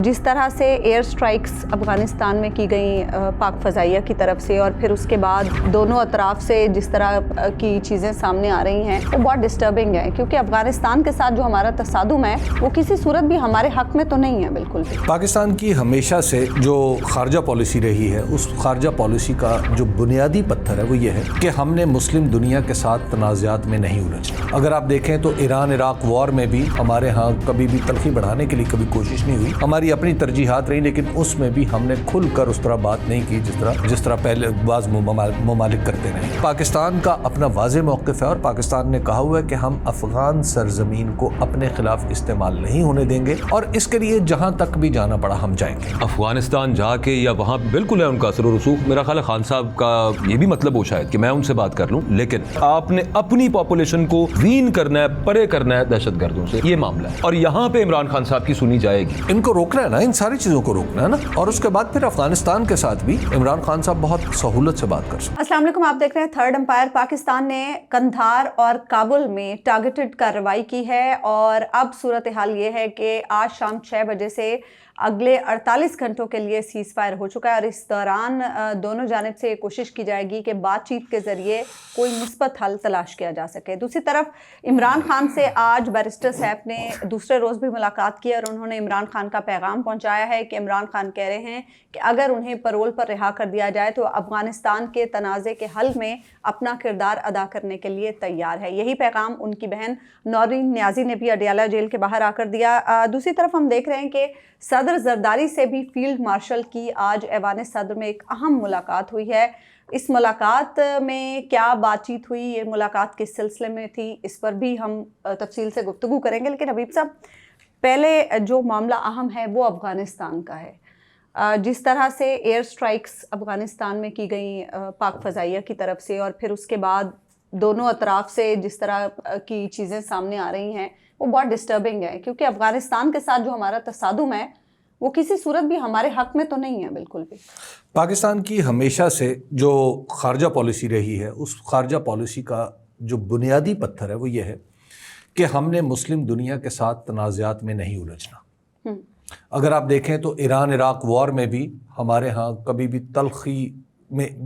جس طرح سے ایئر سٹرائکس افغانستان میں کی گئیں پاک فضائیہ کی طرف سے، اور پھر اس کے بعد دونوں اطراف سے جس طرح کی چیزیں سامنے آ رہی ہیں وہ بہت ڈسٹربنگ ہے، کیونکہ افغانستان کے ساتھ جو ہمارا تصادم ہے وہ کسی صورت بھی ہمارے حق میں تو نہیں ہے بالکل بھی۔ پاکستان کی ہمیشہ سے جو خارجہ پالیسی رہی ہے، اس خارجہ پالیسی کا جو بنیادی پتھر ہے وہ یہ ہے کہ ہم نے مسلم دنیا کے ساتھ تنازعات میں نہیں الجھنا۔ اگر آپ دیکھیں تو ایران عراق وار میں بھی ہمارے ہاں کبھی بھی تلخی بڑھانے کے لیے کبھی کوشش نہیں ہوئی، ہماری اپنی ترجیحات رہی، لیکن اس میں بھی ہم نے کھل کر اس طرح بات نہیں کی جس طرح پہلے بعض ممالک کرتے رہے۔ پاکستان کا اپنا واضح موقف ہے اور پاکستان نے کہا ہوا ہے کہ ہم افغان سرزمین کو اپنے خلاف استعمال نہیں ہونے دیں گے، اور اس کے لیے جہاں تک بھی جانا پڑا ہم جائیں گے۔ افغانستان جا کے یا وہاں بالکل ہے ان کا اثر و رسوخ، میرا خیال ہے خان صاحب کا یہ بھی مطلب ہو شاید کہ میں ان سے بات کر لوں، لیکن آپ نے اپنی پاپولیشن کو وین کرنا ہے، پرے کرنا ہے دہشت گردوں سے، یہ معاملہ ہے، اور یہاں پہ عمران خان صاحب کی سنی جائے گی۔ ان کو روکنا ہے نا، ان ساری چیزوں کو روکنا ہے نا، اور اس کے بعد پھر افغانستان کے ساتھ بھی عمران خان صاحب بہت سہولت سے بات کر سکتے۔ السلام علیکم، آپ دیکھ رہے ہیں تھرڈ امپائر۔ پاکستان نے قندھار اور کابل میں ٹارگیٹڈ کارروائی کی ہے، اور اب صورتحال یہ ہے کہ آج شام 6 بجے سے اگلے 48 گھنٹوں کے لیے سیز فائر ہو چکا ہے، اور اس دوران دونوں جانب سے کوشش کی جائے گی کہ بات چیت کے ذریعے کوئی مثبت حل تلاش کیا جا سکے۔ دوسری طرف عمران خان سے آج بیرسٹر صاحب نے دوسرے روز بھی ملاقات کی، اور انہوں نے عمران خان کا پیغام پہنچایا ہے کہ عمران خان کہہ رہے ہیں کہ اگر انہیں پرول پر رہا کر دیا جائے تو افغانستان کے تنازع کے حل میں اپنا کردار ادا کرنے کے لیے تیار ہے۔ یہی پیغام ان کی بہن نورین نیازی نے بھی اڈیالہ جیل کے باہر آ کر دیا۔ دوسری طرف ہم دیکھ رہے ہیں کہ صدر زرداری سے بھی فیلڈ مارشل کی آج ایوان صدر میں ایک اہم ملاقات ہوئی ہے۔ اس ملاقات میں کیا بات چیت ہوئی، یہ ملاقات کس سلسلے میں تھی، اس پر بھی ہم تفصیل سے گفتگو کریں گے، لیکن حبیب صاحب پہلے جو معاملہ اہم ہے وہ افغانستان کا ہے۔ جس طرح سے ایئر سٹرائکس افغانستان میں کی گئیں پاک فضائیہ کی طرف سے، اور پھر اس کے بعد دونوں اطراف سے جس طرح کی چیزیں سامنے آ رہی ہیں وہ بہت ڈسٹربنگ ہے، کیونکہ افغانستان کے ساتھ جو ہمارا تصادم ہے وہ کسی صورت بھی ہمارے حق میں تو نہیں ہے بالکل بھی۔ پاکستان کی ہمیشہ سے جو خارجہ پالیسی رہی ہے، اس خارجہ پالیسی کا جو بنیادی پتھر ہے وہ یہ ہے کہ ہم نے مسلم دنیا کے ساتھ تنازعات میں نہیں الجھنا۔ اگر آپ دیکھیں تو ایران عراق وار میں بھی ہمارے ہاں کبھی بھی تلخی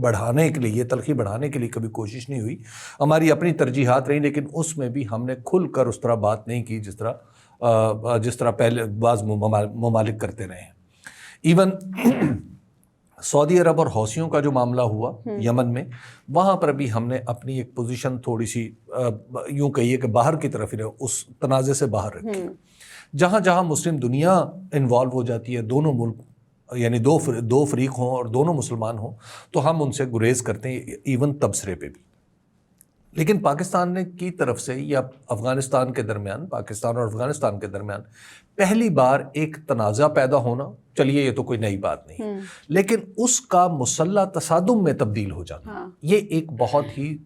بڑھانے کے لیے کبھی کوشش نہیں ہوئی، ہماری اپنی ترجیحات رہی، لیکن اس میں بھی ہم نے کھل کر اس طرح بات نہیں کی جس طرح پہلے بعض ممالک کرتے رہے ہیں۔ ایون سعودی عرب اور حوثیوں کا جو معاملہ ہوا یمن میں، وہاں پر بھی ہم نے اپنی ایک پوزیشن تھوڑی سی یوں کہیے کہ باہر کی طرف ہی اس تنازع سے باہر رکھی۔ جہاں جہاں مسلم دنیا انوالو ہو جاتی ہے، دونوں ملک یعنی دو فریق ہوں اور دونوں مسلمان ہوں، تو ہم ان سے گریز کرتے ہیں، ایون تبصرے پہ بھی۔ لیکن پاکستان نے کی طرف سے یا افغانستان کے درمیان، پاکستان اور افغانستان کے درمیان پہلی بار ایک تنازع پیدا ہونا، چلیے یہ تو کوئی نئی بات نہیں، لیکن اس کا مسلح تصادم میں تبدیل ہو جانا، یہ ایک بہت ہی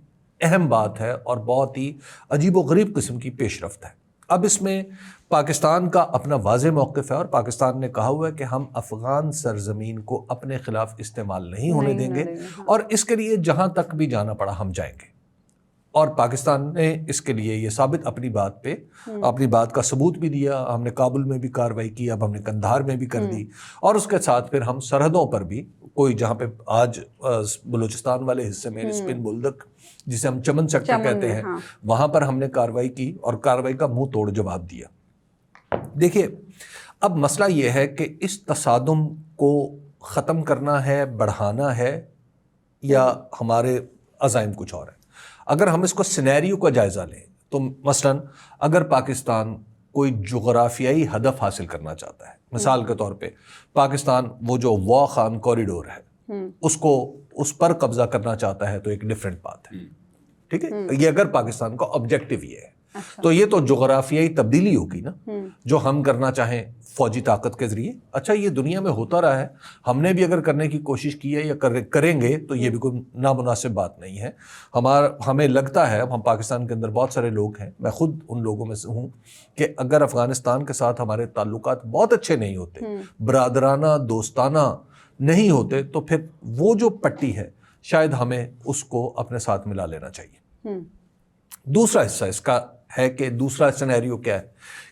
اہم بات ہے اور بہت ہی عجیب و غریب قسم کی پیش رفت ہے۔ اب اس میں پاکستان کا اپنا واضح موقف ہے، اور پاکستان نے کہا ہوا ہے کہ ہم افغان سرزمین کو اپنے خلاف استعمال نہیں ہونے دیں گے، اور اس کے لیے جہاں تک بھی جانا پڑا ہم جائیں گے۔ اور پاکستان نے اس کے لیے یہ ثابت اپنی بات کا ثبوت بھی دیا۔ ہم نے کابل میں بھی کارروائی کی، اب ہم نے قندھار میں بھی کر دی، اور اس کے ساتھ پھر ہم سرحدوں پر بھی کوئی جہاں پہ آج بلوچستان والے حصے میں اسپن بلدک جسے ہم چمن سیکٹر کہتے ہیں، وہاں پر ہم نے کارروائی کی اور کارروائی کا منہ توڑ جواب دیا۔ دیکھیے اب مسئلہ یہ ہے کہ اس تصادم کو ختم کرنا ہے، بڑھانا ہے، یا ہمارے عزائم کچھ اور ہیں۔ اگر ہم اس کو سینیریو کا جائزہ لیں تو مثلاً اگر پاکستان کوئی جغرافیائی ہدف حاصل کرنا چاہتا ہے، مثال کے طور پہ پاکستان وہ جو واغ خان کوریڈور ہے اس پر قبضہ کرنا چاہتا ہے تو ایک ڈیفرنٹ بات ہے، ٹھیک ہے، یہ اگر پاکستان کا آبجیکٹو یہ ہے تو یہ تو جغرافیائی تبدیلی ہوگی نا، جو ہم کرنا چاہیں فوجی طاقت کے ذریعے۔ اچھا یہ دنیا میں ہوتا رہا ہے، ہم نے بھی اگر کرنے کی کوشش کی ہے یا کریں گے تو یہ بھی کوئی نامناسب بات نہیں ہے۔ ہمیں لگتا ہے، ہم پاکستان کے اندر بہت سارے لوگ ہیں، میں خود ان لوگوں میں سے ہوں، کہ اگر افغانستان کے ساتھ ہمارے تعلقات بہت اچھے نہیں ہوتے، برادرانہ دوستانہ نہیں ہوتے، تو پھر وہ جو پٹی ہے شاید ہمیں اس کو اپنے ساتھ ملا لینا چاہیے۔ دوسرا حصہ اس کا ہے کہ دوسرا سینیریو کیا ہے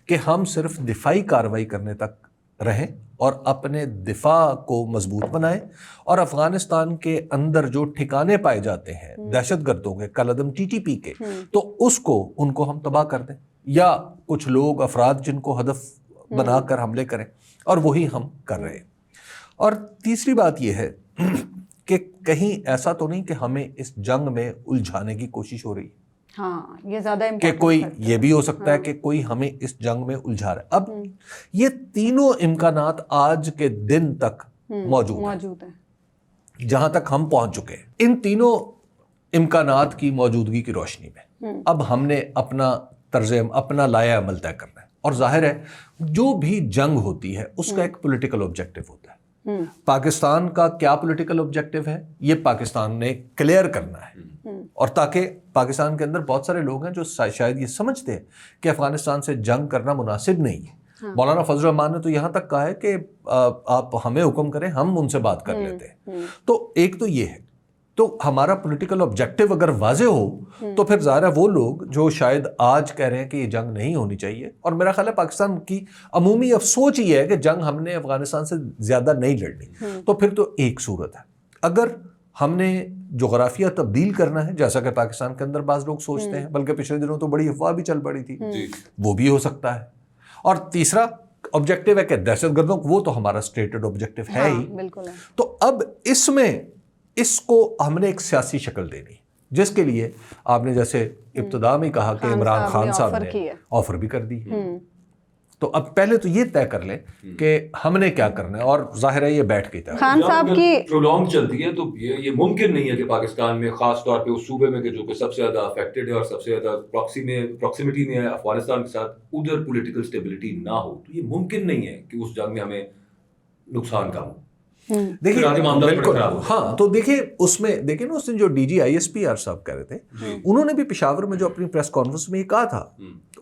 کہ ہم صرف دفاعی کارروائی کرنے تک رہیں اور اپنے دفاع کو مضبوط بنائیں، اور افغانستان کے اندر جو ٹھکانے پائے جاتے ہیں دہشت گردوں کے کالعدم ٹی ٹی پی کے، تو ان کو ہم تباہ کر دیں، یا کچھ لوگ افراد جن کو ہدف بنا کر حملے کریں، اور وہی ہم کر رہے ہیں۔ اور تیسری بات یہ ہے کہ کہیں ایسا تو نہیں کہ ہمیں اس جنگ میں الجھانے کی کوشش ہو رہی ہے، ہاں یہ زیادہ کہ کوئی یہ بھی ہو سکتا ہے کہ کوئی ہمیں اس جنگ میں الجھا رہا ہے۔ اب یہ تینوں امکانات آج کے دن تک موجود ہیں جہاں تک ہم پہنچ چکے ہیں۔ ان تینوں امکانات کی موجودگی کی روشنی میں اب ہم نے اپنا لائحہ عمل طے کرنا ہے، اور ظاہر ہے جو بھی جنگ ہوتی ہے اس کا ایک پولیٹیکل آبجیکٹو ہوتا ہے۔ پاکستان کا کیا پولیٹیکل آبجیکٹو ہے یہ پاکستان نے کلیئر کرنا ہے، اور تاکہ پاکستان کے اندر بہت سارے لوگ ہیں جو شاید یہ سمجھتے ہیں کہ افغانستان سے جنگ کرنا مناسب نہیں ہے۔ مولانا فضل الرحمان نے تو یہاں تک کہا ہے کہ آپ ہمیں حکم کریں، ہم ان سے بات کر لیتے ہیں۔ تو ایک تو یہ ہے، تو ہمارا پولیٹیکل آبجیکٹو اگر واضح ہو تو پھر ظاہر ہے وہ لوگ جو شاید آج کہہ رہے ہیں کہ یہ جنگ نہیں ہونی چاہیے، اور میرا خیال ہے پاکستان کی عمومی سوچ یہ ہے کہ جنگ ہم نے افغانستان سے زیادہ نہیں لڑنی، تو پھر تو ایک صورت ہے، اگر ہم نے جغرافیہ تبدیل کرنا ہے جیسا کہ پاکستان کے اندر بعض لوگ سوچتے ہیں، بلکہ پچھلے دنوں تو بڑی افواہ بھی چل پڑی تھی، وہ بھی ہو سکتا ہے۔ اور تیسرا آبجیکٹو ہے کہ دہشت گردوں، وہ تو ہمارا اسٹیٹڈ آبجیکٹو ہے ہی۔ تو اب اس کو ہم نے ایک سیاسی شکل دینی، جس کے لیے آپ نے جیسے ابتدا میں کہا کہ عمران خان صاحب نے آفر بھی کر دی۔ تو اب پہلے تو یہ طے کر لیں کہ ہم نے کیا کرنا ہے، اور ظاہر ہے یہ بیٹھ کے طے خان صاحب کی پرولونگ چلتی ہے تو یہ ممکن نہیں ہے کہ پاکستان میں خاص طور پہ اس صوبے میں کہ جو کہ سب سے زیادہ افیکٹڈ ہے اور سب سے زیادہ پراکسیمٹی میں ہے افغانستان کے ساتھ، ادھر پولیٹیکل اسٹیبلٹی نہ ہو۔ تو یہ ممکن نہیں ہے کہ اس جنگ میں ہمیں نقصان کم ہو۔ دیکھیے بالکل، ہاں تو دیکھیے اس میں دیکھیں نا، اس دن جو D G I S P R صاحب کہہ رہے تھے، انہوں نے بھی پشاور میں جو اپنی پریس کانفرنس میں یہ کہا تھا،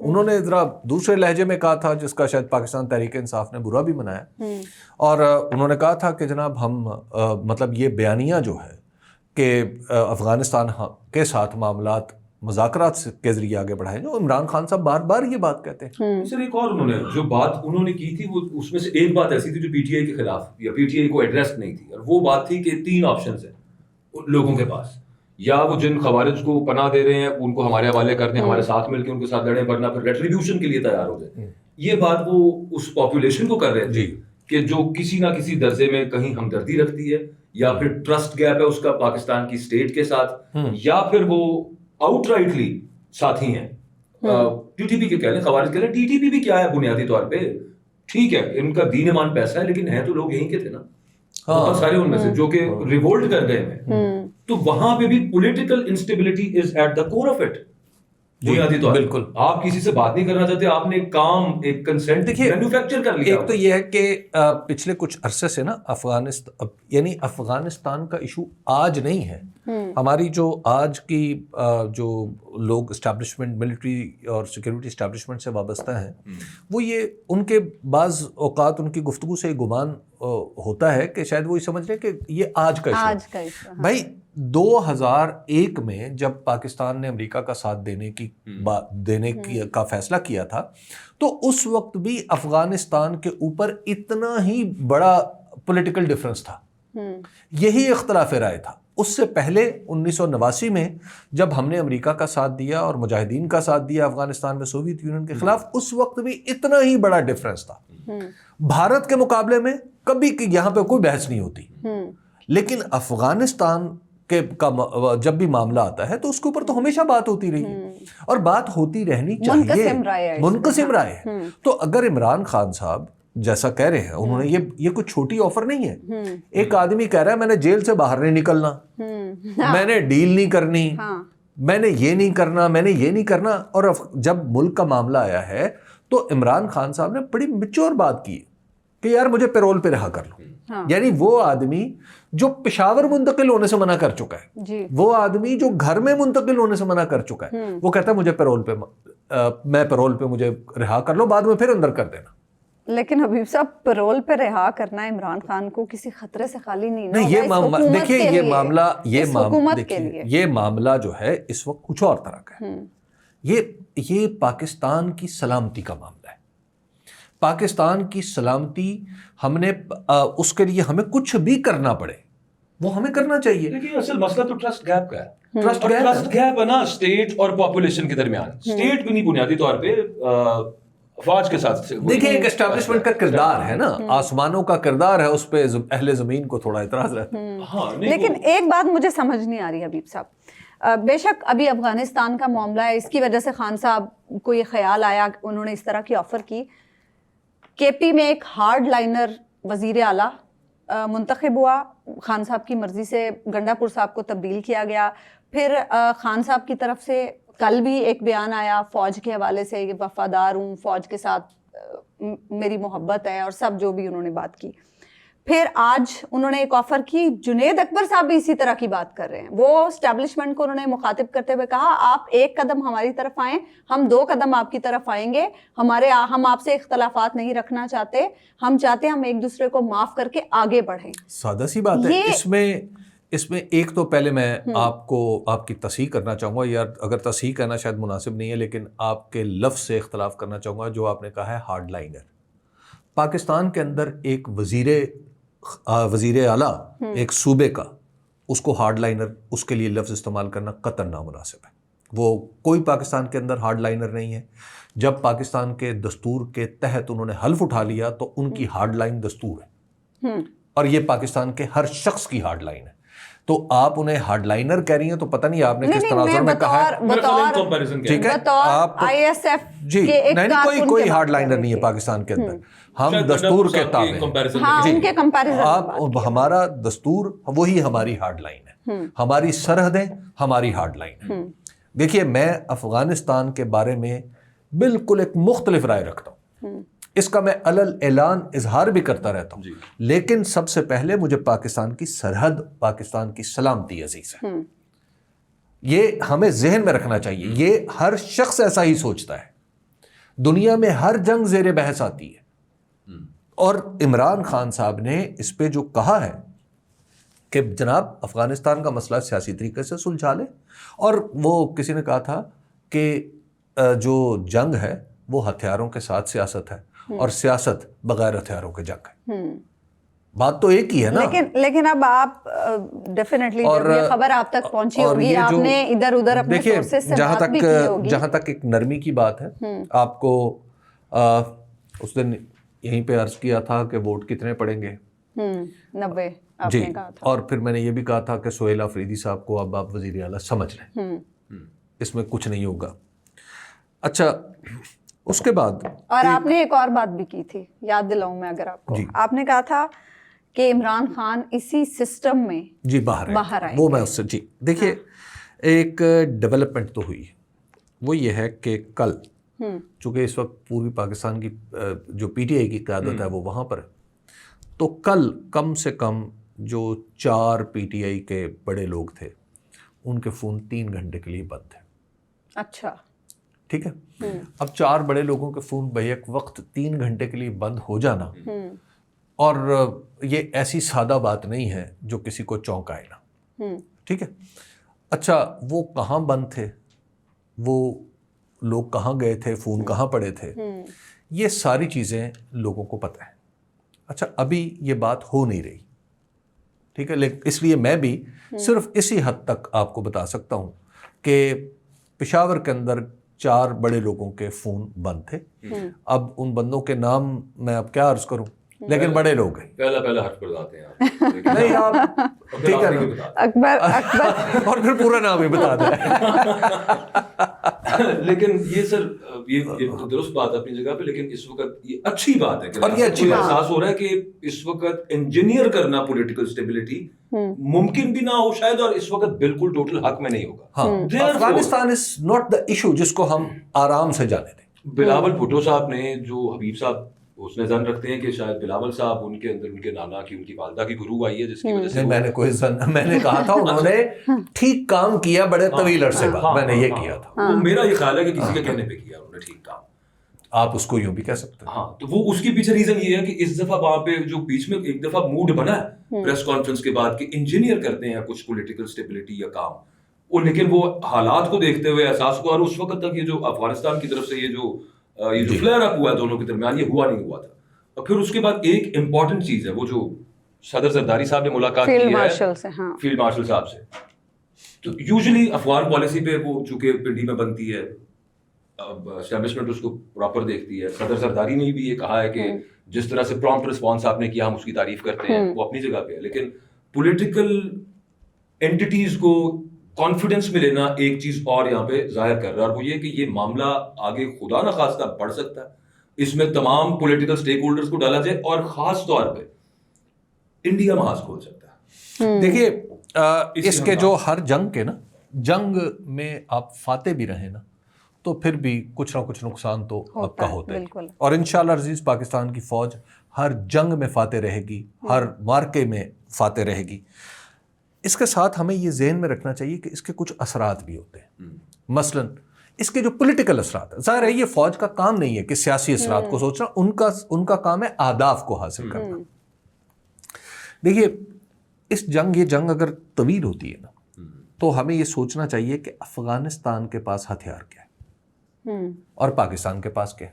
انہوں نے ذرا دوسرے لہجے میں کہا تھا جس کا شاید پاکستان تحریک انصاف نے برا بھی منایا، اور انہوں نے کہا تھا کہ جناب ہم مطلب یہ بیانیہ جو ہے کہ افغانستان کے ساتھ معاملات مذاکرات کے ذریعے آگے بڑھائے، جو عمران خان صاحب بار بار یہ بات کہتے ہیں۔ سر ایک اور انہوں نے جو بات انہوں نے کی تھی، وہ اس میں سے ایک بات ایسی تھی جو پی ٹی آئی کے خلاف یا پی ٹی آئی کو ایڈریس نہیں تھی، اور وہ بات تھی کہ 3 آپشنز ہیں لوگوں کے پاس، یا وہ جن خوارج کو پناہ دے رہے ہیں ان کو ہمارے حوالے کر دیں، ہمارے ساتھ مل کے ان کے ساتھ لڑیں، ورنہ پھر ریٹریبیوشن کے لیے تیار ہو جائیں۔ یہ بات وہ اس پاپولیشن کو کر رہے تھے کہ جو کسی نہ کسی درجے میں کہیں ہمدردی رکھتی ہے، یا پھر ٹرسٹ گیپ ہے اس کا پاکستان کی اسٹیٹ کے ساتھ، یا پھر وہ آؤٹ رائٹلی ساتھی ہیں ٹی ٹی پی کے، کہہ لیں خوارج کہہ لیں، ٹی ٹی پی بھی کیا ہے بنیادی طور پہ، ٹھیک ہے ان کا دین ایمان پیسہ ہے، لیکن ہیں تو لوگ یہیں کے تھے نا بہت سارے ان میں سے جو کہ ریوولٹ کر گئے ہیں، تو وہاں پہ بھی political instability is at the core of it. بنیادی طور بالکل آپ کسی سے بات نہیں کرنا چاہتے، آپ نے کام ایک کنسنٹ مینوفیکچر کر لیا۔ ایک تو یہ ہے کہ پچھلے کچھ عرصے سے نا افغانستان کا ایشو آج نہیں ہے، ہماری جو آج کی جو لوگ اسٹیبلشمنٹ ملٹری اور سیکورٹی اسٹیبلشمنٹ سے وابستہ ہیں، وہ یہ ان کے بعض اوقات ان کی گفتگو سے گمان ہوتا ہے کہ شاید وہ یہ سمجھ رہے ہیں کہ یہ آج کا ایشو۔ بھائی 2001 میں جب پاکستان نے امریکہ کا ساتھ دینے کا فیصلہ کیا تھا، تو اس وقت بھی افغانستان کے اوپر اتنا ہی بڑا پولیٹیکل ڈیفرنس تھا، یہی اختلاف رائے تھا۔ اس سے پہلے 1989 میں جب ہم نے امریکہ کا ساتھ دیا اور مجاہدین کا ساتھ دیا افغانستان میں سوویت یونین کے خلاف، اس وقت بھی اتنا ہی بڑا ڈیفرنس تھا۔ بھارت کے مقابلے میں کبھی یہاں پہ کوئی بحث نہیں ہوتی، لیکن افغانستان کا جب بھی معاملہ آتا ہے تو اس کے اوپر تو ہمیشہ بات ہوتی رہی ہے، اور بات ہوتی رہنی چاہیے، منقسم رائے ہے۔ تو اگر عمران خان صاحب جیسا کہہ رہے ہیں، انہوں نے یہ کوئی چھوٹی آفر نہیں ہے۔ ایک آدمی کہہ رہا ہے میں نے جیل سے باہر نہیں نکلنا، میں نے ڈیل نہیں کرنی، میں نے یہ نہیں کرنا، میں نے یہ نہیں کرنا، اور جب ملک کا معاملہ آیا ہے تو عمران خان صاحب نے بڑی میچور بات کی کہ یار مجھے پیرول پہ رہا کر لو۔ یعنی وہ آدمی جو پشاور منتقل ہونے سے منع کر چکا ہے، وہ آدمی جو گھر میں منتقل ہونے سے منع کر چکا ہے، وہ کہتا ہے مجھے پیرول پہ مجھے رہا کر لو، بعد میں پھر اندر کر دینا۔ لیکن حبیب صاحب پیرول پہ رہا کرنا عمران خان کو کسی خطرے سے خالی نہیں، دیکھیے یہ معاملہ جو ہے اس وقت کچھ اور طرح کا ہے، یہ پاکستان کی سلامتی کا معاملہ ہے۔ پاکستان کی سلامتی ہم نے اس کے لیے ہمیں کچھ بھی کرنا پڑے وہ ہمیں کرنا چاہیے. لیکن اصل مسئلہ تو ٹرسٹ گیپ کا ہے. ٹرسٹ گیپ ہے نا اسٹیٹ اور پاپولیشن کے درمیان. اسٹیٹ بھی نہیں بنیادی طور پہ افواج کے ساتھ. دیکھیں ایک اسٹیبلشمنٹ کا کردار ہے نا, آسمانوں کا کردار ہے, اس پہ اہل زمین کو تھوڑا اعتراض رہتا ہے. لیکن ایک بات مجھے سمجھ نہیں آ رہی حبیب صاحب, بے شک ابھی افغانستان کا معاملہ ہے, اس کی وجہ سے خان صاحب کو یہ خیال آیا, انہوں نے اس طرح کی آفر کی. کے پی میں ایک ہارڈ لائنر وزیر اعلیٰ منتخب ہوا, خان صاحب کی مرضی سے گنڈا پور صاحب کو تبدیل کیا گیا. پھر خان صاحب کی طرف سے کل بھی ایک بیان آیا فوج کے حوالے سے, وفادار ہوں, فوج کے ساتھ میری محبت ہے, اور سب جو بھی انہوں نے بات کی. پھر آج انہوں نے ایک آفر کی, جنید اکبر صاحب بھی اسی طرح کی بات کر رہے ہیں. وہ اسٹیبلشمنٹ کو انہوں نے مخاطب کرتے ہوئے کہا آپ ایک قدم ہماری طرف آئیں, ہم 2 قدم آپ کی طرف آئیں گے. ہم آپ سے اختلافات نہیں رکھنا چاہتے, ہم چاہتے ہیں ہم ایک دوسرے کو معاف کر کے آگے بڑھیں. سادہ سی بات ہے. اس میں ایک تو پہلے میں آپ کی تصحیح کرنا چاہوں گا, یا اگر تصحیح کرنا شاید مناسب نہیں ہے, لیکن آپ کے لفظ سے اختلاف کرنا چاہوں گا جو آپ نے کہا ہے ہارڈ لائنر. پاکستان کے اندر ایک وزیر اعلیٰ ایک صوبے کا, اس کو ہارڈ لائنر, اس کے لیے لفظ استعمال کرنا قطعاً نامناسب ہے. وہ کوئی پاکستان کے اندر ہارڈ لائنر نہیں ہے. جب پاکستان کے دستور کے تحت انہوں نے حلف اٹھا لیا تو ان کی ہارڈ لائن دستور ہے, اور یہ پاکستان کے ہر شخص کی ہارڈ لائن ہے. تو آپ انہیں ہارڈ لائنر کہہ رہی ہیں تو پتہ نہیں آپ نے کس تناظر میں کہا ہے. ٹھیک ہے, آپ جی نہیں, کوئی ہارڈ لائنر نہیں ہے پاکستان کے اندر, ہم دستور کے تابع. آپ ہمارا دستور وہی ہماری ہارڈ لائن ہے, ہماری سرحدیں ہماری ہارڈ لائن ہے. دیکھیے میں افغانستان کے بارے میں بالکل ایک مختلف رائے رکھتا ہوں, اس کا میں علل اعلان اظہار بھی کرتا رہتا ہوں, لیکن سب سے پہلے مجھے پاکستان کی سرحد, پاکستان کی سلامتی عزیز ہے. یہ ہمیں ذہن میں رکھنا چاہیے, یہ ہر شخص ایسا ہی سوچتا ہے. دنیا میں ہر جنگ زیر بحث آتی ہے, اور عمران خان صاحب نے اس پہ جو کہا ہے کہ جناب افغانستان کا مسئلہ سیاسی طریقے سے سلجھا لے, اور وہ کسی نے کہا تھا کہ جو جنگ ہے وہ ہتھیاروں کے ساتھ سیاست ہے, اور سیاست بغیر ہتھیاروں کے جنگ ہے. بات تو ایک ہی ہے نا. لیکن اب آپ ڈیفینیٹلی جب یہ خبر آپ تک پہنچی ہوگی, آپ نے ادھر ادھر اپنے سورسز سے بات بھی کی ہوگی. جہاں تک ایک نرمی کی بات ہے, آپ کو اس دن یہیں پہ عرض کیا تھا کہ ووٹ کتنے پڑیں گے, 90 آپ جی, نے کہا تھا. اور پھر میں نے یہ بھی کہا تھا کہ سہیل آفریدی صاحب کو اب آپ وزیر اعلیٰ سمجھ لیں, اس میں کچھ نہیں ہوگا. اچھا, اس کے بعد اور آپ نے ایک اور بات بھی کی تھی, یاد دلاؤں میں اگر آپ کو, آپ نے کہا تھا کہ عمران خان اسی سسٹم میں جی باہر آئے. وہ میں اس سے جی دیکھیے ایک ڈیولپمنٹ تو ہوئی, وہ یہ ہے کہ کل چونکہ اس وقت پوری پاکستان کی جو پی ٹی آئی کی قیادت ہے وہ وہاں پر ہے, تو کل کم سے کم جو 4 پی ٹی آئی کے بڑے لوگ تھے ان کے فون 3 گھنٹے کے لیے بند تھے. اچھا ٹھیک ہے, اب 4 بڑے لوگوں کے فون بیک وقت 3 گھنٹے کے لیے بند ہو جانا, اور یہ ایسی سادہ بات نہیں ہے جو کسی کو چونکائے نا. ٹھیک ہے, اچھا وہ کہاں بند تھے, وہ لوگ کہاں گئے تھے, فون کہاں پڑے تھے, یہ ساری چیزیں لوگوں کو پتہ ہے. اچھا ابھی یہ بات ہو نہیں رہی, ٹھیک ہے, لیکن اس لیے میں بھی صرف اسی حد تک آپ کو بتا سکتا ہوں کہ پشاور کے اندر 4 بڑے لوگوں کے فون بند تھے. اب ان بندوں کے نام میں اب کیا عرض کروں, لیکن بڑے لوگ ہیں. پہلا حرف بتاتے ہیں آپ, نہیں آپ ٹھیک ہے نا, اکبر اور پھر پورا نام ہی بتا دیں. لیکن یہ سر یہ درست بات ہے اپنی جگہ پہ, لیکن اس وقت یہ اچھی بات ہے کہ اور یہ اچھی احساس ہو رہا ہے کہ اس وقت انجینئر کرنا پولیٹیکل اسٹیبلٹی ممکن بھی نہ ہو شاید, اور اس وقت بالکل ٹوٹل حق میں نہیں ہوگا. ہاں, Afghanistan is not the issue جس کو ہم آرام سے جانے دیں. بلاول بھٹو صاحب نے جو حبیب صاحب اس نے ظن رکھتے ہیں کہ شاید بلاول صاحب ان کے اندر ان کے نانا کی ان کی والدہ کی گرو آئی ہے جس کی وجہ سے میں نے کوئی ظن, میں نے کہا تھا انہوں نے ٹھیک کام کیا بڑے طویل عرصے بعد, میں نے یہ کیا تھا. وہ میرا یہ خیال ہے کہ کسی کے کہنے پہ کیا انہوں نے ٹھیک کام, آپ اس کو یوں بھی کہہ سکتے ہیں. ہاں, تو وہ اس کے پیچھے ریزن یہ ہے کہ اس دفعہ وہاں پہ جو بیچ میں ایک دفعہ موڈ بنا ہے پریس کانفرنس کے بعد کہ انجینئر کرتے ہیں کچھ پولیٹیکل اسٹیبلٹی یا کام, وہ لیکن وہ حالات کو دیکھتے ہوئے احساس کو, اور اس وقت تک یہ جو افغانستان کی طرف سے یہ جو یہ جو فلیئر اپ ہوا ہے دونوں کے درمیان یہ ہوا نہیں ہوا تھا. اور پھر اس کے بعد ایک امپورٹنٹ چیز ہے وہ جو صدر زرداری صاحب نے ملاقات کی ہے فیلڈ مارشل صاحب سے. تو یوزلی افغان پالیسی پہ وہ چونکہ پنڈی میں بنتی ہے اسٹیبلشمنٹ اس کو پراپر دیکھتی ہے. صدر زرداری نے بھی یہ کہا ہے کہ جس طرح سے پرامپٹ رسپانس آپ نے کیا ہم اس کی تعریف کرتے ہیں وہ اپنی جگہ پہ ہے, لیکن پولیٹیکل اینٹیز کو کانفیڈنس میں لینا ایک چیز اور یہاں پہ ظاہر کر رہا ہے, اور وہ یہ کہ یہ معاملہ آگے خدا نخواستہ بڑھ سکتا ہے. اس میں تمام پولیٹیکل اسٹیک ہولڈرز کو ڈالا جائے اور خاص طور پہ انڈیا محاذ کھول سکتا ہے. دیکھیے اس کے جو ہر جنگ کے نا جنگ میں آپ فاتح بھی رہے نا تو پھر بھی کچھ نہ کچھ نقصان تو آپ کا ہوتا ہے, اور انشاءاللہ عزیز پاکستان کی فوج ہر جنگ میں فاتح رہے گی, ہر مارکے میں فاتح رہے گی. اس کے ساتھ ہمیں یہ ذہن میں رکھنا چاہیے کہ اس کے کچھ اثرات بھی ہوتے ہیں. مثلا اس کے جو پولیٹیکل اثرات ہیں, ظاہر ہے یہ فوج کا کام نہیں ہے کہ سیاسی اثرات کو سوچنا, ان کا کام ہے اہداف کو حاصل کرنا. دیکھیے یہ جنگ اگر طویل ہوتی ہے نا تو ہمیں یہ سوچنا چاہیے کہ افغانستان کے پاس ہتھیار کیا ہے اور پاکستان کے پاس کیا ہے.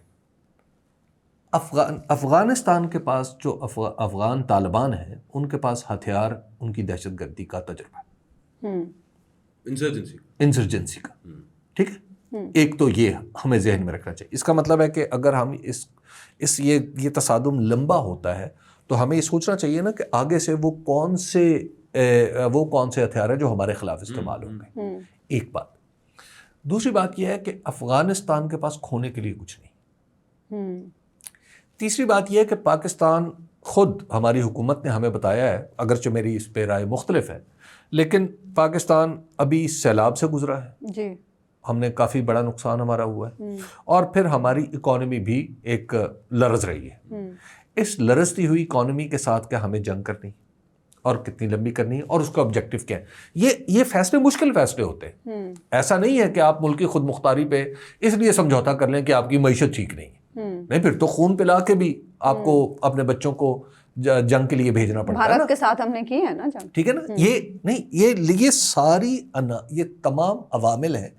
افغانستان کے پاس جو افغان طالبان ہیں ان کے پاس ہتھیار ان کی دہشت گردی کا تجربہ ہے, انسرجنسی کا, ٹھیک ہے. ایک تو یہ ہمیں ذہن میں رکھنا چاہیے. اس کا مطلب ہے کہ اگر ہم یہ تصادم لمبا ہوتا ہے تو ہمیں یہ سوچنا چاہیے نا کہ آگے سے وہ کون سے ہتھیار ہیں جو ہمارے خلاف استعمال ہوں گے. ایک بات. دوسری بات یہ ہے کہ افغانستان کے پاس کھونے کے لیے کچھ نہیں. تیسری بات یہ ہے کہ پاکستان خود, ہماری حکومت نے ہمیں بتایا ہے, اگرچہ میری اس پہ رائے مختلف ہے, لیکن پاکستان ابھی اس سیلاب سے گزرا ہے جی. ہم نے کافی بڑا نقصان ہمارا ہوا ہے, اور پھر ہماری اکانومی بھی ایک لرز رہی ہے. اس لرزتی ہوئی اکانومی کے ساتھ کیا ہمیں جنگ کرنی اور کتنی لمبی کرنی ہے اور اس کا آبجیکٹو کیا ہے. یہ فیصلے مشکل فیصلے ہوتے ہیں. ایسا نہیں ہے کہ آپ ملکی خود مختاری پہ اس لیے سمجھوتا کر لیں کہ آپ کی معیشت ٹھیک نہیں ہے. نہیں, پھر تو خون پلا کے بھی آپ کو اپنے بچوں کو جنگ کے لیے بھیجنا پڑتا ہے. بھارت کے ساتھ ہم نے کی ہے نا جنگ, ٹھیک ہے نا. یہ ساری یہ تمام عوامل ہیں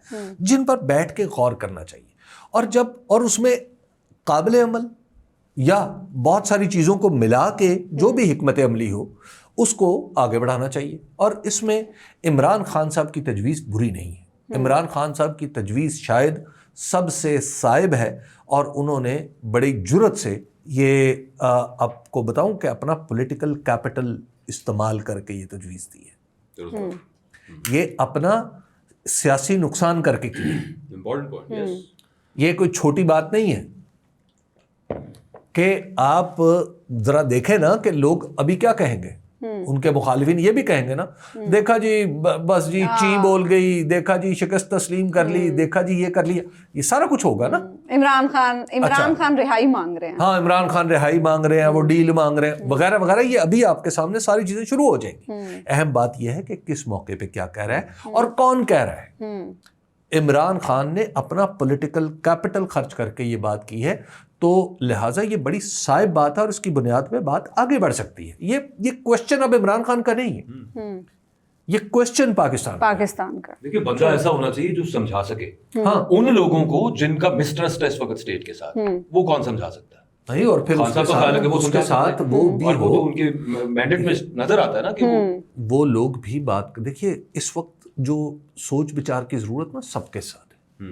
جن پر بیٹھ کے غور کرنا چاہیے, اور اس میں قابل عمل یا بہت ساری چیزوں کو ملا کے جو بھی حکمت عملی ہو اس کو آگے بڑھانا چاہیے. اور اس میں عمران خان صاحب کی تجویز بری نہیں ہے. عمران خان صاحب کی تجویز شاید سب سے صائب ہے, اور انہوں نے بڑی جرت سے یہ آپ کو بتاؤں کہ اپنا پولیٹیکل کیپٹل استعمال کر کے یہ تجویز دی ہے. یہ اپنا سیاسی نقصان کر کے کی ہے. یہ کوئی چھوٹی بات نہیں ہے کہ آپ ذرا دیکھیں نا کہ لوگ ابھی کیا کہیں گے. ان کے مخالفین یہ بھی کہیں گے نا, دیکھا جی بس جی چین بول گئی, دیکھا جی شکست تسلیم کر لی, دیکھا جی یہ کر لیا. یہ سارا کچھ ہوگا نا. عمران خان رہائی مانگ رہے ہیں. ہاں, عمران خان رہائی مانگ رہے ہیں, وہ ڈیل مانگ رہے ہیں وغیرہ وغیرہ. یہ ابھی آپ کے سامنے ساری چیزیں شروع ہو جائیں گی. اہم بات یہ ہے کہ کس موقع پہ کیا کہہ رہا ہے اور کون کہہ رہا ہے. عمران خان نے اپنا پولیٹیکل کیپٹل خرچ کر کے یہ بات کی ہے, تو لہٰذا یہ بڑی صائب بات ہے اور اس کی بنیاد پہ بات آگے بڑھ سکتی ہے. یہ کوشچن اب عمران خان کا نہیں ہے, یہ کوشچن پاکستان کا. دیکھیے بندہ ایسا ہونا چاہیے جو سمجھا سکے. ہاں, ان لوگوں کو جن کا مسٹرسٹ ہے اس وقت اسٹیٹ کے ساتھ, وہ کون سمجھا سکتا ہے. نہیں, اور پھر اس کے ساتھ وہ بھی ہو, ان کے مینڈیٹ میں نظر آتا ہے نا کہ وہ لوگ بھی بات. دیکھیے اس وقت جو سوچ بچار کی ضرورت نا سب کے ساتھ ہے.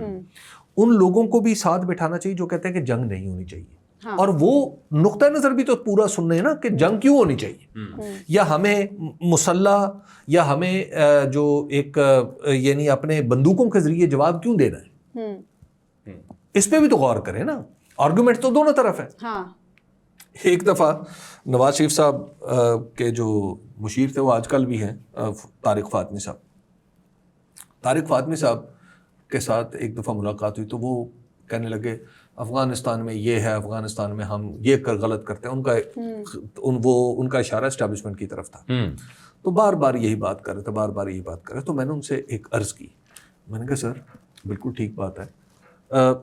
ان لوگوں کو بھی ساتھ بٹھانا چاہیے جو کہتے ہیں کہ جنگ نہیں ہونی چاہیے, اور وہ نقطہ نظر بھی تو پورا سننے نا کہ جنگ کیوں ہونی چاہیے, یا ہمیں مسلح یا ہمیں جو ایک یعنی اپنے بندوقوں کے ذریعے جواب کیوں دینا ہے. اس پہ بھی تو غور کریں نا. آرگومنٹ تو دونوں طرف ہے. ایک دفعہ نواز شریف صاحب کے جو مشیر تھے وہ آج کل بھی ہیں, طارق فاطمی صاحب کے ساتھ ایک دفعہ ملاقات ہوئی تو وہ کہنے لگے افغانستان میں یہ ہے, افغانستان میں ہم یہ غلط کرتے ہیں. ان کا اشارہ اسٹیبلشمنٹ کی طرف تھا. تو بار بار یہی بات کر رہے. تو میں نے ان سے ایک عرض کی, میں نے کہا سر بالکل ٹھیک بات ہے,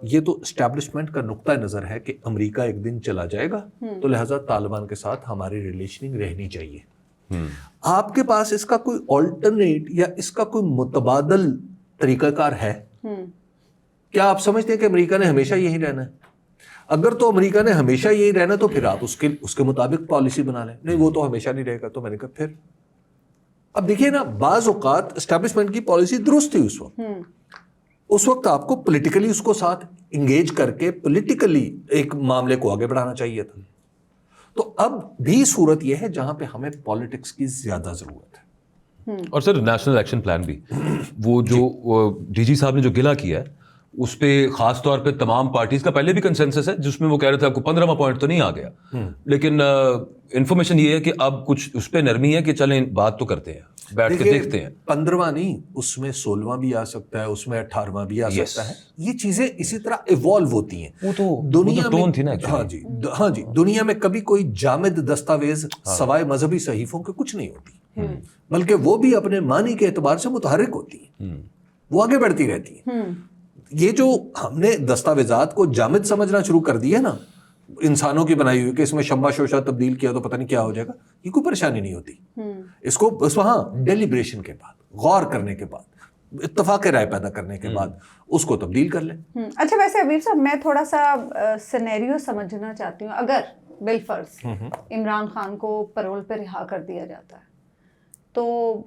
یہ تو اسٹیبلشمنٹ کا نقطہ نظر ہے کہ امریکہ ایک دن چلا جائے گا, تو لہٰذا طالبان کے ساتھ ہماری ریلیشننگ رہنی چاہیے. آپ کے پاس اس کا کوئی آلٹرنیٹ یا اس کا کوئی متبادل طریقہ کار ہے؟ کیا آپ سمجھتے ہیں کہ امریکہ نے ہمیشہ یہی رہنا ہے؟ اگر تو امریکہ نے ہمیشہ یہی رہنا تو پھر آپ اس کے مطابق پالیسی بنا لیں. نہیں وہ تو ہمیشہ نہیں رہے گا. تو میں نے کہا پھر اب دیکھیے نا, بعض اوقات اسٹیبلشمنٹ کی پالیسی درست تھی اس وقت آپ کو پولیٹیکلی اس کو ساتھ انگیج کر کے پولیٹیکلی ایک معاملے کو آگے بڑھانا چاہیے تھا. تو اب بھی صورت یہ ہے جہاں پہ ہمیں پالیٹکس کی زیادہ ضرورت ہے. اور سر نیشنل ایکشن پلان بھی, وہ جو ڈی جی صاحب نے جو گلا کیا ہے اس پہ خاص طور پہ تمام پارٹیز کا پہلے بھی کنسنسس ہے, جس میں وہ کہہ رہے تھے آپ کو 15واں پوائنٹ تو نہیں آ گیا, لیکن انفارمیشن یہ ہے کہ اب کچھ اس پہ نرمی ہے کہ چلیں بات تو کرتے ہیں, بیٹھ کے دیکھتے ہیں. 15واں نہیں, اس میں 16واں بھی آ سکتا ہے, اس میں 18واں بھی آ سکتا ہے. یہ چیزیں اسی طرح ایوالو ہوتی ہیں. وہ تو دنیا ٹون تھی نا. ہاں جی, دنیا میں کبھی کوئی جامد دستاویز سوائے مذہبی صحیفوں کے کچھ نہیں ہوتی, بلکہ وہ بھی اپنے معنی کے اعتبار سے متحرک ہوتی ہیں, وہ آگے بڑھتی رہتی ہیں. یہ جو ہم نے دستاویزات کو جامد سمجھنا شروع کر دیا نا, انسانوں کی بنائی ہوئی کہ اس میں شمع شوشہ تبدیل کیا تو پتہ نہیں کیا ہو جائے گا, یہ کوئی پریشانی نہیں ہوتی. اس کو بس وہاں ڈیلیبریشن کے بعد, غور کرنے کے بعد, اتفاق رائے پیدا کرنے کے بعد اس کو تبدیل کر لیں. اچھا ویسے حبیب صاحب میں تھوڑا سا سینیریو سمجھنا چاہتی ہوں. اگر بالفرض عمران خان کو پیرول پہ رہا کر دیا جاتا ہے تو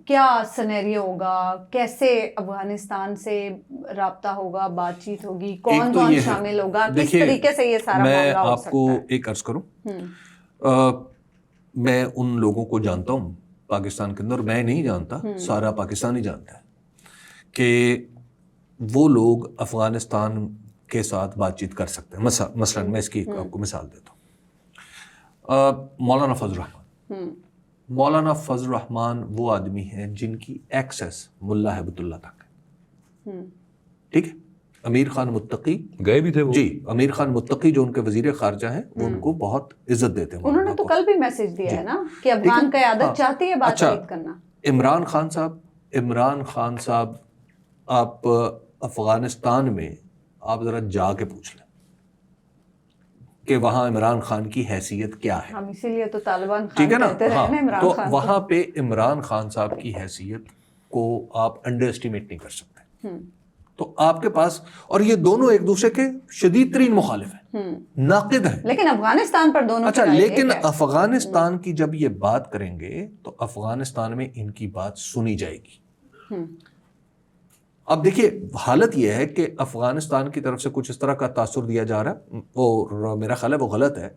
کیا سینیریو ہوگا, کیسے افغانستان سے رابطہ ہوگا, بات چیت ہوگی, کون کون شامل ہوگا, کس طریقے سے یہ سارا معاملہ ہو سکتا ہے؟ میں آپ کو ایک عرض کروں, میں ان لوگوں کو جانتا ہوں پاکستان کے اندر, میں نہیں جانتا, سارا پاکستان ہی جانتا ہے کہ وہ لوگ افغانستان کے ساتھ بات چیت کر سکتے ہیں. مثلاً میں اس کی آپ کو مثال دیتا ہوں. مولانا فضل الرحمان, مولانا فضل الرحمان وہ آدمی ہیں جن کی ایکسیس ملا ہیبت اللہ تک ہے. ٹھیک ہے, امیر خان متقی گئے بھی تھے وہ, جی امیر خان متقی جو ان کے وزیر خارجہ ہیں وہ ان کو بہت عزت دیتے ہیں. انہوں نے تو کل بھی میسج دیا ہے نا کہ افغان قیادت چاہتی ہے بات چیت کرنا. عمران خان صاحب آپ افغانستان میں آپ ذرا جا کے پوچھ لیں کہ وہاں عمران خان کی حیثیت کیا ہے. ہم اسی لیے تو طالبان ٹھیک ہے نا, تو خان وہاں پہ عمران خان صاحب کی حیثیت کو آپ انڈر اسٹیمیٹ نہیں کر سکتے. تو آپ کے پاس, اور یہ دونوں ایک دوسرے کے شدید ترین مخالف ہیں, ناقد ہیں, لیکن افغانستان پر دونوں. اچھا لیکن افغانستان کی جب یہ بات کریں گے تو افغانستان میں ان کی بات سنی جائے گی. اب دیکھیے حالت یہ ہے کہ افغانستان کی طرف سے کچھ اس طرح کا تاثر دیا جا رہا ہے, وہ میرا خیال ہے وہ غلط ہے,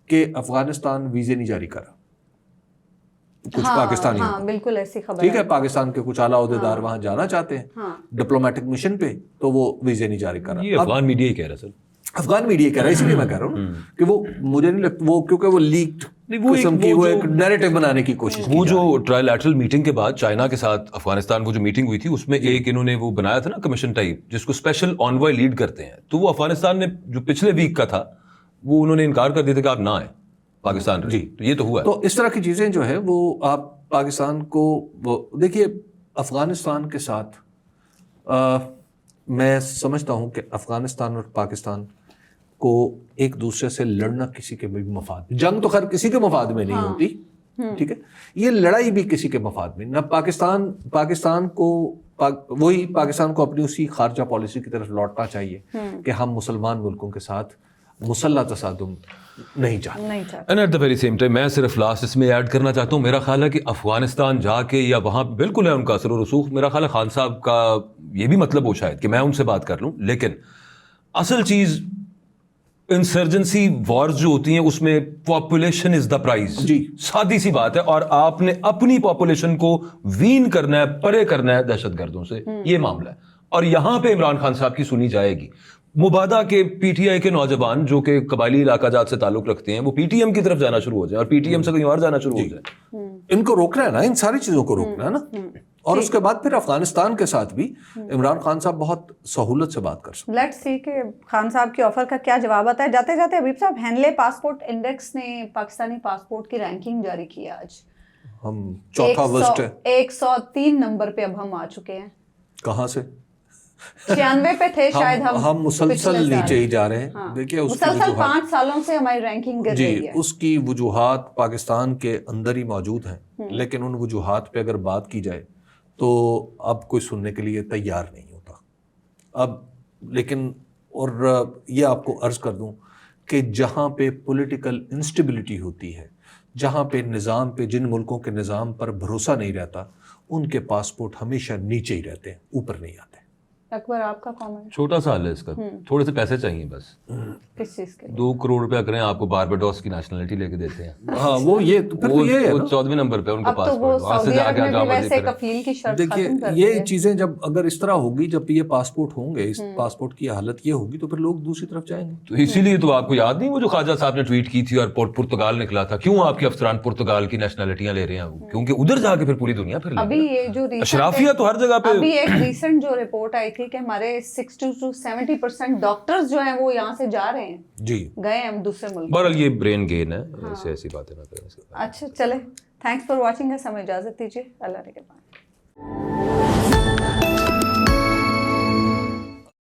کہ افغانستان ویزے نہیں جاری کر رہا کچھ پاکستانی. بالکل ایسی خبر. ٹھیک ہے, پاکستان کے کچھ اعلیٰ عہدیدار وہاں جانا چاہتے ہیں ڈپلومیٹک مشن پہ, تو وہ ویزے نہیں جاری کر رہا. یہ افغان میڈیا ہی کہہ رہا ہے سر, افغان میڈیا کہہ رہا ہے, اس لیے میں کہہ رہا ہوں کہ وہ مجھے نہیں لگتا, وہ کیونکہ وہ لیکڈ قسم کی وہ ایک نیریٹو بنانے کی کوشش. وہ جو ٹرائی لیٹرل میٹنگ کے بعد چائنا کے ساتھ افغانستان کو جو میٹنگ ہوئی تھی, اس میں ایک انہوں نے وہ بنایا تھا نا کمیشن ٹائپ, جس کو اسپیشل آنوائے لیڈ کرتے ہیں, تو وہ افغانستان نے جو پچھلے ویک کا تھا وہ انہوں نے انکار کر دیا تھا کہ آپ نہ آئیں پاکستان. جی تو یہ تو ہوا ہے. تو اس طرح کی چیزیں جو ہے وہ آپ پاکستان کو, وہ دیکھیے افغانستان کے ساتھ میں سمجھتا ہوں کہ افغانستان اور پاکستان کو ایک دوسرے سے لڑنا کسی کے بھی مفاد, جنگ تو خیر کسی کے مفاد میں نہیں ہوتی, ٹھیک ہے, یہ لڑائی بھی کسی کے مفاد میں نہ. پاکستان کو اپنی اسی خارجہ پالیسی کی طرف لوٹنا چاہیے کہ ہم مسلمان ملکوں کے ساتھ مسلح تصادم نہیں چاہتے. And at the very same time میں صرف لاسٹ اس میں ایڈ کرنا چاہتا ہوں, میرا خیال ہے کہ افغانستان جا کے یا وہاں بالکل ہے ان کا اثر و رسوخ, میرا خیال ہے خان صاحب کا یہ بھی مطلب ہو شاید کہ میں ان سے بات کر لوں, لیکن اصل چیز انسرجنسی وارز جو ہوتی ہیں اس میں پاپولیشن از دا پرائز. جی سادی سی بات ہے, اور آپ نے اپنی پاپولیشن کو وین کرنا ہے, پرے کرنا ہے دہشت گردوں سے, یہ معاملہ ہے. اور یہاں پہ عمران خان صاحب کی سنی جائے گی. مبادہ کے پی ٹی آئی کے نوجوان جو کہ قبائلی علاقہ جات سے تعلق رکھتے ہیں, وہ پی ٹی ایم کی طرف جانا شروع ہو جائے اور پی ٹی ایم سے کہیں اور جانا شروع ہو جائے. ان کو روکنا ہے نا, ان ساری چیزوں کو روکنا ہے نا. اور اس کے بعد پھر افغانستان کے ساتھ بھی عمران خان صاحب بہت سہولت سے بات کر سکتے. لیٹس سی کہ خان صاحب کی آفر کا کیا جواب آتا ہے. جاتے جاتے حبیب صاحب, ہینلے پاسپورٹ انڈیکس نے پاکستانی پاسپورٹ کی رینکنگ جاری کی ہے آج. ہم چوتھا ورسٹ ہے, 103 نمبر پہ اب ہم آ چکے ہیں. کہاں سے 96 پہ تھے شاید ہم مسلسل نیچے ہی جا رہے ہیں. دیکھیے مسلسل 5 سالوں سے ہماری رینکنگ گر رہی ہے. اس کی وجوہات پاکستان کے اندر ہی موجود ہیں, لیکن ان وجوہات پہ اگر بات کی جائے تو اب کوئی سننے کے لیے تیار نہیں ہوتا. اب لیکن اور یہ آپ کو عرض کر دوں کہ جہاں پہ پولیٹیکل انسٹیبلٹی ہوتی ہے، جہاں پہ نظام پہ، جن ملکوں کے نظام پر بھروسہ نہیں رہتا، ان کے پاسپورٹ ہمیشہ نیچے ہی رہتے ہیں، اوپر نہیں آتے۔ اکبر آپ کا کامنٹ؟ چھوٹا سا حل ہے اس کا، تھوڑے سے پیسے چاہیے بس۔ کس چیز کے؟ 2 کروڑ روپیہ کریں، آپ کو بارباڈوس کی نیشنلٹی لے کے دیتے ہیں۔ ہاں وہ یہ پھر تو یہ ہے نا۔ 14ویں نمبر پہ ان کا اب تو وہ پاسپورٹ، وہاں سے سعودی جا کے عرب میں جہاں بھی مرضی ویسے کریں۔ کفیل کی شرط دیکھیے ختم کر دی یہ ہے۔ چیزیں جب اگر اس طرح ہوگی، جب یہ پاسپورٹ ہوں گے، اس پاسپورٹ کی حالت یہ ہوگی، تو پھر لوگ دوسری طرف جائیں گے۔ تو اسی لیے تو آپ کو یاد نہیں وہ جو خواجہ صاحب نے ٹویٹ کی تھی اور پرتگال نکلا تھا، کیوں آپ کے افسران پرتگال کی نیشنلٹیاں لے رہے ہیں؟ کیونکہ ادھر جا کے پھر پوری دنیا پھر ابھی یہ جو اشرافیہ تو ہر جگہ پہ۔ ابھی ایک ریسنٹ جو رپورٹ آئی تھی کہ ہمارے 60 to 70% ڈاکٹرز جو ہیں وہ یہاں سے جا رہے ہیں، جی گئے ہیں دوسرے ملک۔ بہرحال یہ برین گین ہے، ایسی باتیں نہ کریں۔ اچھا چلے، تھینکس فار واچنگ، ہمیں اجازت دیجیے، اللہ نگہبان۔